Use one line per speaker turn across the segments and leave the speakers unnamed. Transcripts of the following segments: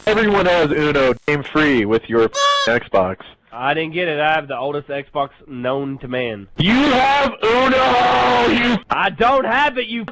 Everyone has Uno game free with your Xbox.
I didn't get it. I have the oldest Xbox known to man.
You have Uno!
I don't have it, you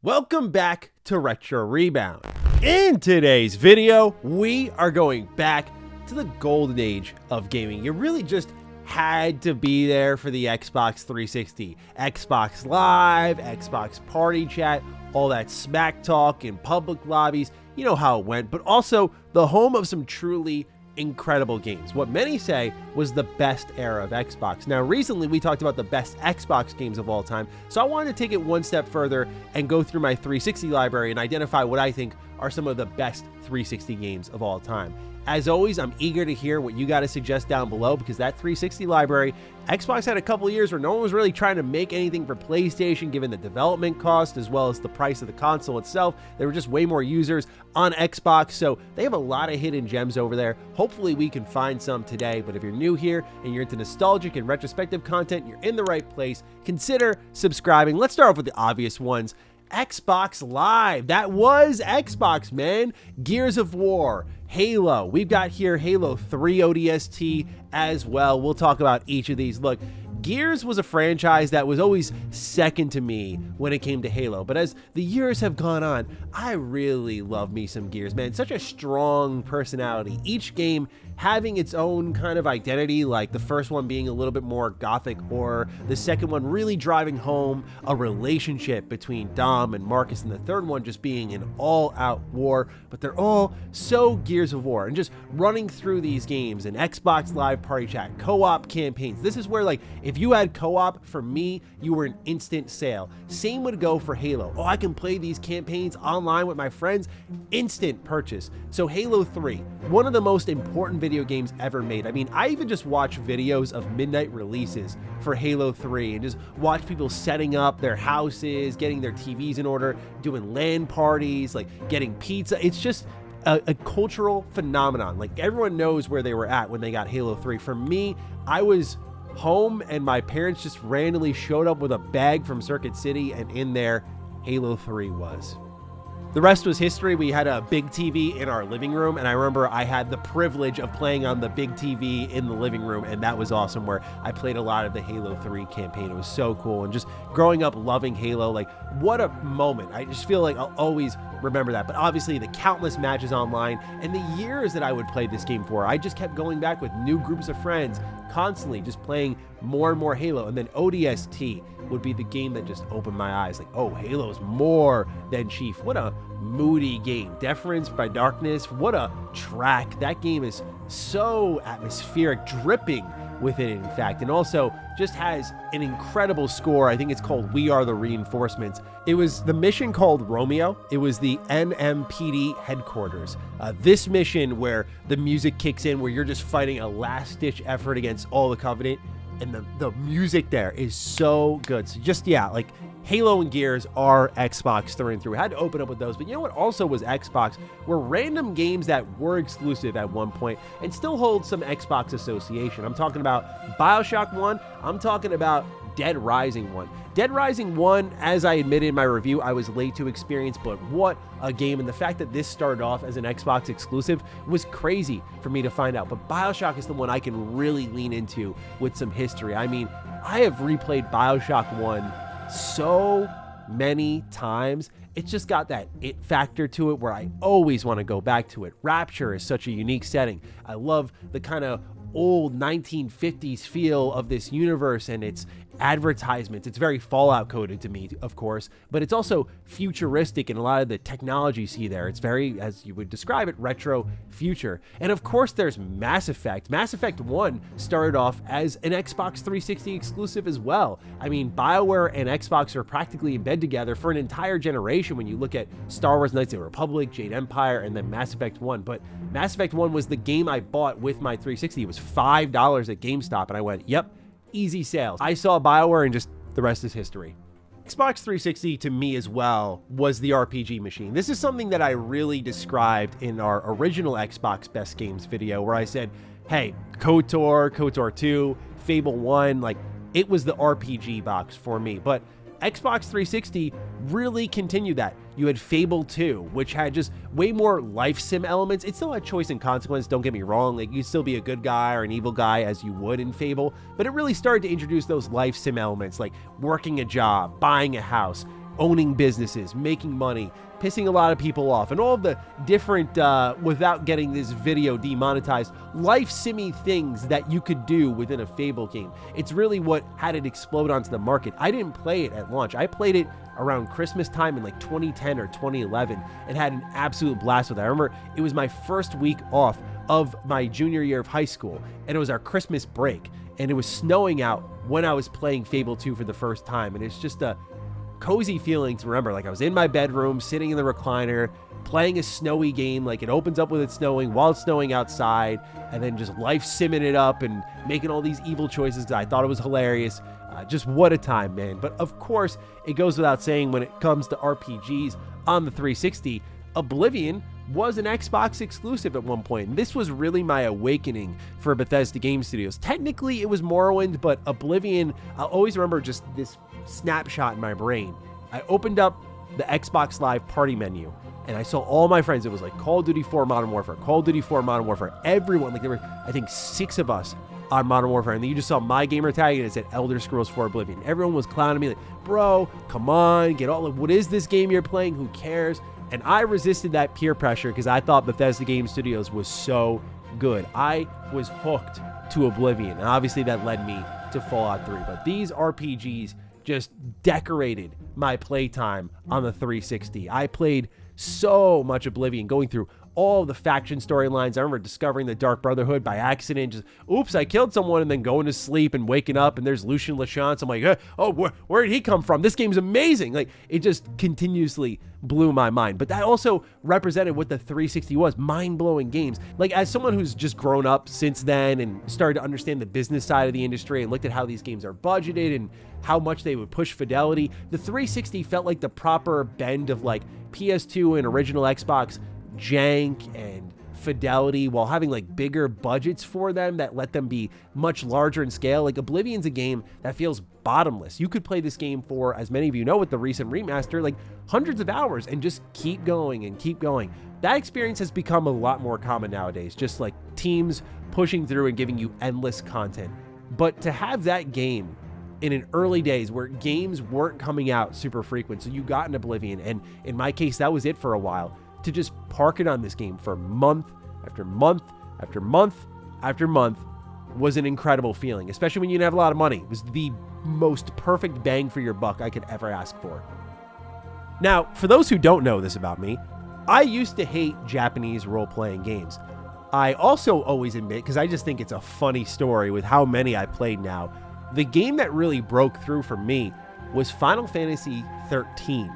Welcome back to Retro Rebound. In today's video, we are going back to the golden age of gaming. You really just had to be there for the Xbox 360. Xbox Live, Xbox Party Chat, all that smack talk in public lobbies. You know how it went, but also the home of some truly incredible games. What many say was the best era of Xbox. Now, recently we talked about the best Xbox games of all time, so I wanted to take it one step further and go through my 360 library and identify what I think are some of the best 360 games of all time. As always, I'm eager to hear what you got to suggest down below, because that 360 library, Xbox had a couple of years where no one was really trying to make anything for PlayStation, given the development cost as well as the price of the console itself. There were just way more users on Xbox, so they have a lot of hidden gems over there. Hopefully we can find some today, but if you're new here and you're into nostalgic and retrospective content, you're in the right place. Consider subscribing. Let's start off with the obvious ones. Xbox Live. That was Xbox, man. Gears of War, Halo. We've got here Halo 3 ODST as well. We'll talk about each of these. Look, Gears was a franchise that was always second to me when it came to Halo, but as the years have gone on, I really love me some Gears, man. Such a strong personality. Each game having its own kind of identity, like the first one being a little bit more gothic, or the second one really driving home a relationship between Dom and Marcus, and the third one just being an all-out war. But they're all so Gears of War, and just running through these games and Xbox Live Party Chat, co-op campaigns. This is where, like, if you had co-op, for me, you were an instant sale. Same would go for Halo. Oh, I can play these campaigns online with my friends. Instant purchase. So Halo 3, one of the most important video games ever made. I mean, I even just watch videos of midnight releases for Halo 3 and just watch people setting up their houses, getting their TVs in order, doing LAN parties, like getting pizza. It's just a cultural phenomenon. Like, everyone knows where they were at when they got Halo 3. For me, I was home and my parents just randomly showed up with a bag from Circuit City, and in there, Halo 3 was. The rest was history. We had a big TV in our living room, and I remember I had the privilege of playing on the big TV in the living room, and that was awesome, where I played a lot of the Halo 3 campaign. It was so cool, and just growing up loving Halo, like, what a moment. I just feel like I'll always remember that. But obviously the countless matches online and the years that I would play this game for, I just kept going back with new groups of friends, constantly just playing more and more Halo. And then ODST would be the game that just opened my eyes. Like, oh, Halo's more than Chief. What a moody game. Deference by Darkness. What a track. That game is so atmospheric, dripping with it, in fact, and also just has an incredible score. I think it's called We Are the Reinforcements. It was the mission called Romeo. It was the NMPD headquarters. This mission where the music kicks in, where you're just fighting a last-ditch effort against all the Covenant, and the music there is so good. So just, yeah, like, Halo and Gears are Xbox through and through. I had to open up with those, but you know what also was Xbox were random games that were exclusive at one point and still hold some Xbox association. I'm talking about BioShock 1. I'm talking about Dead Rising 1. Dead Rising 1, as I admitted in my review, I was late to experience, but what a game. And the fact that this started off as an Xbox exclusive was crazy for me to find out. But BioShock is the one I can really lean into with some history. I mean, I have replayed BioShock 1 so many times. It's just got that it factor to it where I always want to go back to it. Rapture is such a unique setting. I love the kind of old 1950s feel of this universe and its advertisements. It's very Fallout coded to me, of course, but it's also futuristic in a lot of the technology you see there. It's very, as you would describe it, retro future. And of course there's Mass Effect. Mass Effect 1 started off as an Xbox 360 exclusive as well. I mean, BioWare and Xbox are practically in bed together for an entire generation when you look at Star Wars Knights of the Republic, Jade Empire, and then Mass Effect 1. But Mass Effect 1 was the game I bought with my 360. It was $5 at GameStop, and I went, yep, easy sales. I saw BioWare, and just the rest is history. Xbox 360 to me as well was the RPG machine. This is something that I really described in our original Xbox Best Games video, where I said, hey, KOTOR, KOTOR 2, Fable 1, like, it was the RPG box for me. But Xbox 360 really continued that. You had Fable 2, which had just way more life sim elements. It still had choice and consequence, don't get me wrong. Like, you'd still be a good guy or an evil guy as you would in Fable, but it really started to introduce those life sim elements, like working a job, buying a house, owning businesses, making money, pissing a lot of people off, and all of the different, without getting this video demonetized, life simmy things that you could do within a Fable game. It's really what had it explode onto the market. I didn't play it at launch. I played it around Christmas time in like 2010 or 2011 and had an absolute blast with it. I remember it was my first week off of my junior year of high school, and it was our Christmas break, and it was snowing out when I was playing Fable 2 for the first time, and it's just a cozy feeling to remember. Like, I was in my bedroom, sitting in the recliner, playing a snowy game. Like, it opens up with it snowing while it's snowing outside, and then just life simming it up and making all these evil choices. I thought it was hilarious. Just what a time, man. But of course, it goes without saying, when it comes to RPGs on the 360, Oblivion was an Xbox exclusive at one point, and this was really my awakening for Bethesda Game Studios. Technically, it was Morrowind, but Oblivion, I'll always remember just this snapshot in my brain. I opened up the Xbox Live party menu, and I saw all my friends. It was like Call of Duty 4 Modern Warfare, Call of Duty 4 Modern Warfare, everyone. Like, there were, I think, 6 of us on Modern Warfare, and then you just saw my gamer tag, and it said Elder Scrolls 4 Oblivion. Everyone was clowning me like, bro, come on, get all, like, what is this game you're playing? Who cares? And I resisted that peer pressure because I thought Bethesda Game Studios was so good. I was hooked to Oblivion, and obviously that led me to Fallout 3. But these RPGs just decorated my playtime on the 360. I played so much Oblivion, going through all the faction storylines. I remember discovering the Dark Brotherhood by accident. Just, oops, I killed someone, and then going to sleep and waking up, and there's Lucian Lachance. I'm like, oh, where did he come from? This game's amazing. Like, it just continuously blew my mind. But that also represented what the 360 was, mind-blowing games. Like, as someone who's just grown up since then and started to understand the business side of the industry and looked at how these games are budgeted and how much they would push fidelity, the 360 felt like the proper bend of like PS2 and original Xbox jank and fidelity, while having like bigger budgets for them that let them be much larger in scale. Like, Oblivion's a game that feels bottomless. You could play this game for, as many of you know with the recent remaster, like hundreds of hours and just keep going and keep going. That experience has become a lot more common nowadays, just like teams pushing through and giving you endless content. But to have that game in an early days where games weren't coming out super frequent, so you got an Oblivion, and in my case that was it for a while, to just park it on this game for month after month after month after month was an incredible feeling, especially when you didn't have a lot of money. It was the most perfect bang for your buck I could ever ask for. Now, for those who don't know this about me, I used to hate Japanese role-playing games. I also always admit, because I just think it's a funny story with how many I played now, the game that really broke through for me was Final Fantasy 13.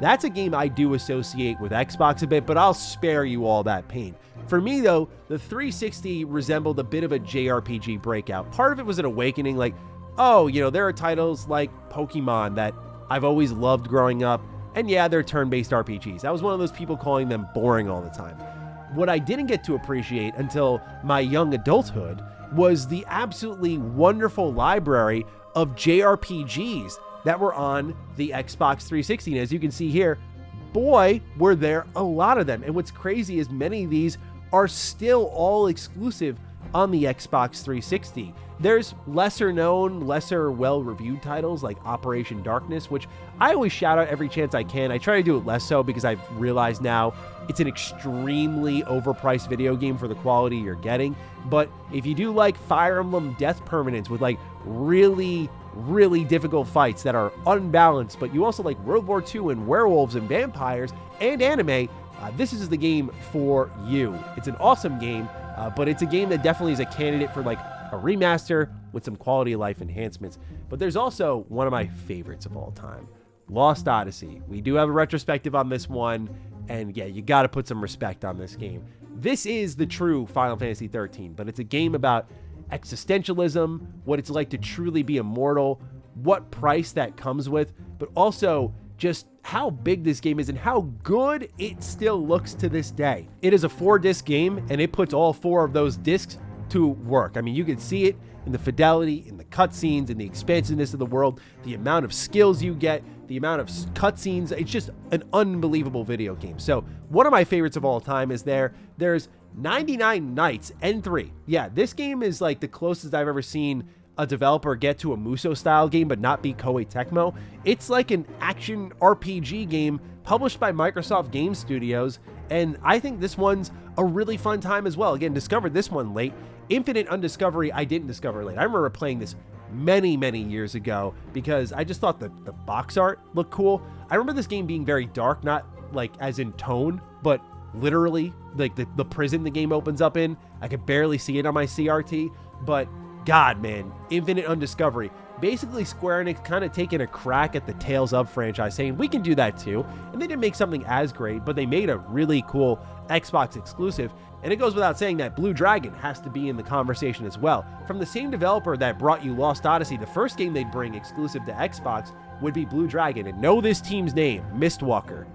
That's a game I do associate with Xbox a bit, but I'll spare you all that pain. For me, though, the 360 resembled a bit of a JRPG breakout. Part of it was an awakening, like, oh, you know, there are titles like Pokemon that I've always loved growing up, and yeah, they're turn-based RPGs. I was one of those people calling them boring all the time. What I didn't get to appreciate until my young adulthood was the absolutely wonderful library of JRPGs that were on the Xbox 360. And as you can see here, boy, were there a lot of them. And what's crazy is many of these are still all exclusive on the Xbox 360. There's lesser known, lesser well-reviewed titles like Operation Darkness, which I always shout out every chance I can. I try to do it less so because I've realized now it's an extremely overpriced video game for the quality you're getting. But if you do like Fire Emblem Death Permanence with like really difficult fights that are unbalanced, but you also like World War II and werewolves and vampires and anime, this is the game for you. It's an awesome game, but it's a game that definitely is a candidate for like a remaster with some quality of life enhancements. But there's also one of my favorites of all time, Lost Odyssey. We do have a retrospective on this one, and yeah, you got to put some respect on this game. This is the true Final Fantasy 13, but it's a game about existentialism, what it's like to truly be immortal, what price that comes with, but also just how big this game is and how good it still looks to this day. It is a 4-disc game, and it puts all 4 of those discs to work. I mean, you can see it in the fidelity, in the cutscenes, in the expansiveness of the world, the amount of skills you get, the amount of cutscenes. It's just an unbelievable video game. So one of my favorites of all time is there's 99 Nights N3. Yeah, this game is like the closest I've ever seen a developer get to a Muso style game but not be Koei Tecmo. It's like an action RPG game published by Microsoft Game Studios, and I think this one's a really fun time as well. Again, discovered this one late. Infinite Undiscovery I didn't discover late. I remember playing this many years ago because I just thought the box art looked cool. I remember this game being very dark, not like as in tone, but literally like the prison the game opens up in. I could barely see it on my CRT, but God, man, Infinite Undiscovery. Basically, Square Enix kind of taking a crack at the Tales of franchise, saying we can do that too. And they didn't make something as great, but they made a really cool Xbox exclusive. And it goes without saying that Blue Dragon has to be in the conversation as well. From the same developer that brought you Lost Odyssey, the first game they'd bring exclusive to Xbox would be Blue Dragon. And know this team's name, Mistwalker.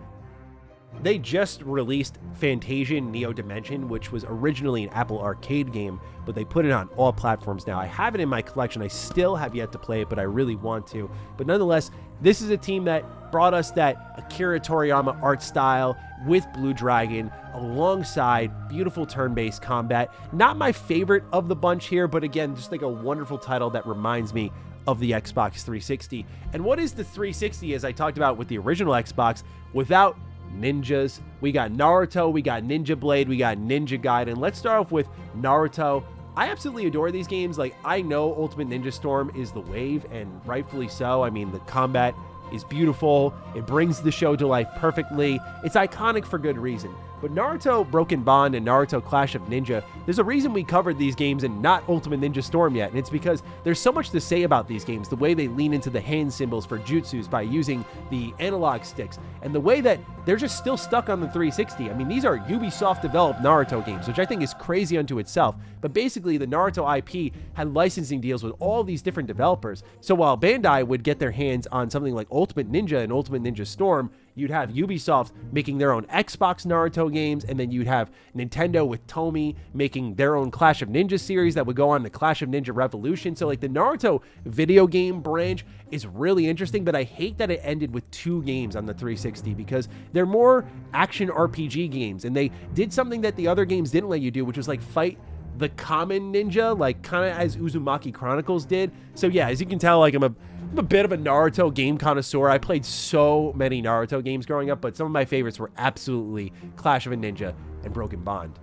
They just released Fantasian Neo Dimension, which was originally an Apple Arcade game, but they put it on all platforms now. I have it in my collection. I still have yet to play it, but I really want to. But nonetheless, this is a team that brought us that Akira Toriyama art style with Blue Dragon alongside beautiful turn-based combat. Not my favorite of the bunch here, but again, just like a wonderful title that reminds me of the Xbox 360. And what is the 360, as I talked about with the original Xbox, without ninjas? We got Naruto, we got Ninja Blade, we got Ninja Gaiden. Let's start off with Naruto. I absolutely adore these games. Like, I know Ultimate Ninja Storm is the wave, and rightfully so. I mean, the combat is beautiful. It brings the show to life perfectly. It's iconic for good reason. But Naruto Broken Bond and Naruto Clash of Ninja, there's a reason we covered these games and not Ultimate Ninja Storm yet, and it's because there's so much to say about these games. The way they lean into the hand symbols for jutsus by using the analog sticks, and the way that they're just still stuck on the 360. I mean, these are Ubisoft developed Naruto games, which I think is crazy unto itself. But basically, the Naruto IP had licensing deals with all these different developers. So while Bandai would get their hands on something like Ultimate Ninja and Ultimate Ninja Storm, you'd have Ubisoft making their own Xbox Naruto games, and then you'd have Nintendo with Tomy making their own Clash of Ninja series that would go on to Clash of Ninja Revolution. So like the Naruto video game branch is really interesting, but I hate that it ended with 2 games on the 360 because they're more action RPG games, and they did something that the other games didn't let you do, which was like fight the common ninja, like kind of as Uzumaki Chronicles did. So yeah, as you can tell, like I'm a bit of a Naruto game connoisseur. I played so many Naruto games growing up, but some of my favorites were absolutely Clash of a Ninja and Broken Bond.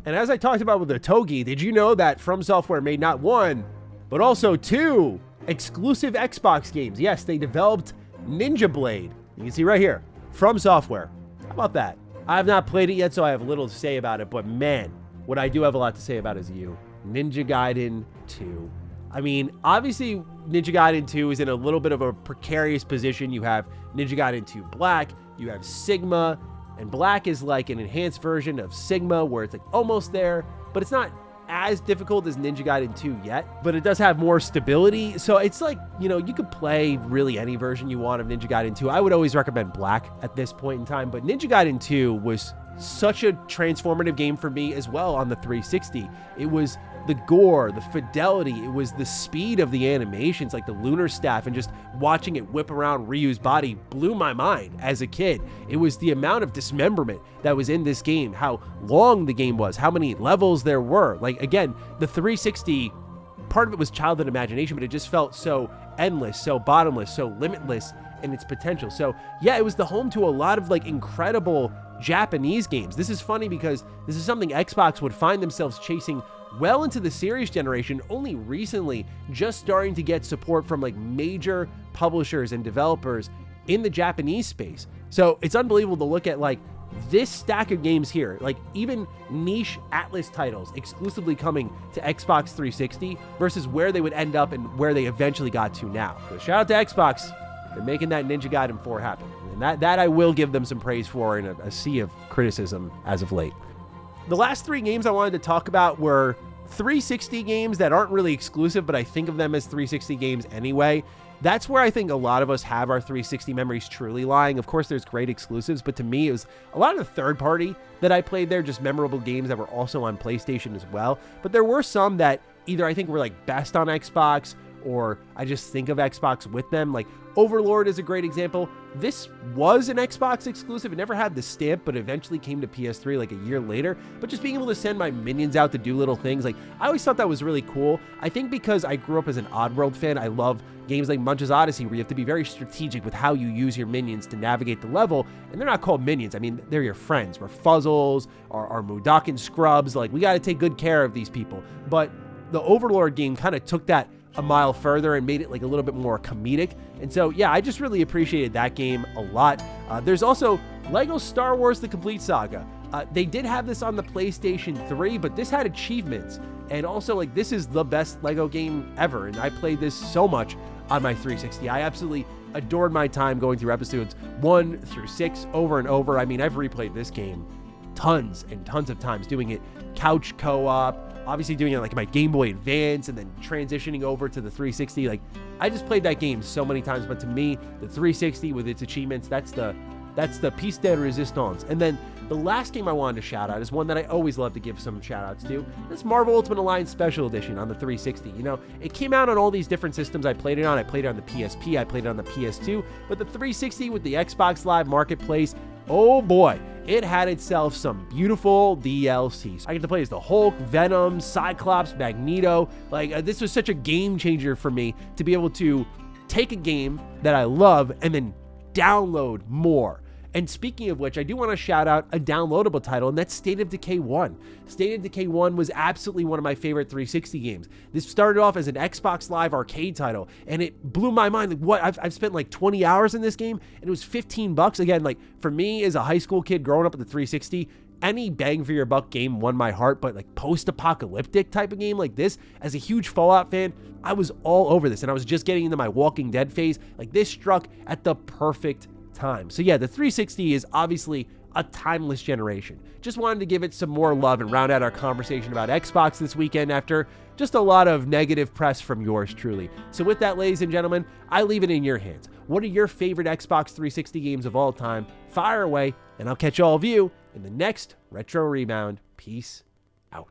And as I talked about with the Togi, did you know that From Software made not 1, but also 2 exclusive Xbox games? Yes, they developed Ninja Blade. You can see right here, From Software. How about that? I have not played it yet, so I have little to say about it, but man, what I do have a lot to say about is Ninja Gaiden 2. I mean, obviously, Ninja Gaiden 2 is in a little bit of a precarious position. You have Ninja Gaiden 2 Black, you have Sigma, and Black is like an enhanced version of Sigma where it's like almost there, but it's not as difficult as Ninja Gaiden 2 yet, but it does have more stability. So it's like, you know, you could play really any version you want of Ninja Gaiden 2. I would always recommend Black at this point in time, but Ninja Gaiden 2 was such a transformative game for me as well on the 360. It was the gore, the fidelity, it was the speed of the animations, like the lunar staff, and just watching it whip around Ryu's body blew my mind as a kid. It was the amount of dismemberment that was in this game, how long the game was, how many levels there were. Like, again, the 360, part of it was childhood imagination, but it just felt so endless, so bottomless, so limitless in its potential. So yeah, it was the home to a lot of like incredible Japanese games. This is funny because this is something Xbox would find themselves chasing well into the series generation, only recently just starting to get support from like major publishers and developers in the Japanese space. So it's unbelievable to look at like this stack of games here, like even niche Atlas titles exclusively coming to Xbox 360 versus where they would end up and where they eventually got to now. So shout out to Xbox. They're making that Ninja Gaiden 4 happen. And that I will give them some praise for in a sea of criticism as of late. The last 3 games I wanted to talk about were 360 games that aren't really exclusive, but I think of them as 360 games anyway. That's where I think a lot of us have our 360 memories truly lying. Of course, there's great exclusives, but to me, it was a lot of the third party that I played there, just memorable games that were also on PlayStation as well. But there were some that either I think were like best on Xbox or I just think of Xbox with them. Like Overlord is a great example. This was an Xbox exclusive. It never had the stamp, but eventually came to PS3 like a year later. But just being able to send my minions out to do little things, like I always thought that was really cool. I think because I grew up as an Oddworld fan, I love games like Munch's Odyssey, where you have to be very strategic with how you use your minions to navigate the level. And they're not called minions. I mean, they're your friends. We're Fuzzles, our Mudakin scrubs. Like, we got to take good care of these people. But the Overlord game kind of took that a mile further and made it like a little bit more comedic. And so, yeah, I just really appreciated that game a lot. There's also Lego Star Wars The Complete Saga. They did have this on the PlayStation 3, but this had achievements. And also, like, this is the best Lego game ever. And I played this so much on my 360. I absolutely adored my time going through episodes 1 through 6 over and over. I mean, I've replayed this game tons and tons of times, doing it couch co-op, obviously doing it like my Game Boy Advance, and then transitioning over to the 360. Like, I just played that game so many times, but to me, the 360 with its achievements, that's the piece de resistance. And then the last game I wanted to shout out is one that I always love to give some shout outs to. This Marvel Ultimate Alliance Special Edition on the 360. You know, it came out on all these different systems I played it on. I played it on the PSP, I played it on the PS2, but the 360 with the Xbox Live Marketplace, oh boy, it had itself some beautiful DLCs. I get to play as the Hulk, Venom, Cyclops, Magneto. Like, this was such a game changer for me to be able to take a game that I love and then download more. And speaking of which, I do want to shout out a downloadable title, and that's State of Decay 1. State of Decay 1 was absolutely one of my favorite 360 games. This started off as an Xbox Live arcade title, and it blew my mind. Like, what? I've spent like 20 hours in this game, and it was $15. Again, like, for me as a high school kid growing up with the 360, any bang for your buck game won my heart, but like post-apocalyptic type of game like this, as a huge Fallout fan, I was all over this, and I was just getting into my Walking Dead phase. Like, this struck at the perfect time. So yeah, the 360 is obviously a timeless generation. Just wanted to give it some more love and round out our conversation about Xbox this weekend after just a lot of negative press from yours truly. So with that, ladies and gentlemen, I leave it in your hands. What are your favorite Xbox 360 games of all time? Fire away, and I'll catch all of you in the next Retro Rebound. Peace out.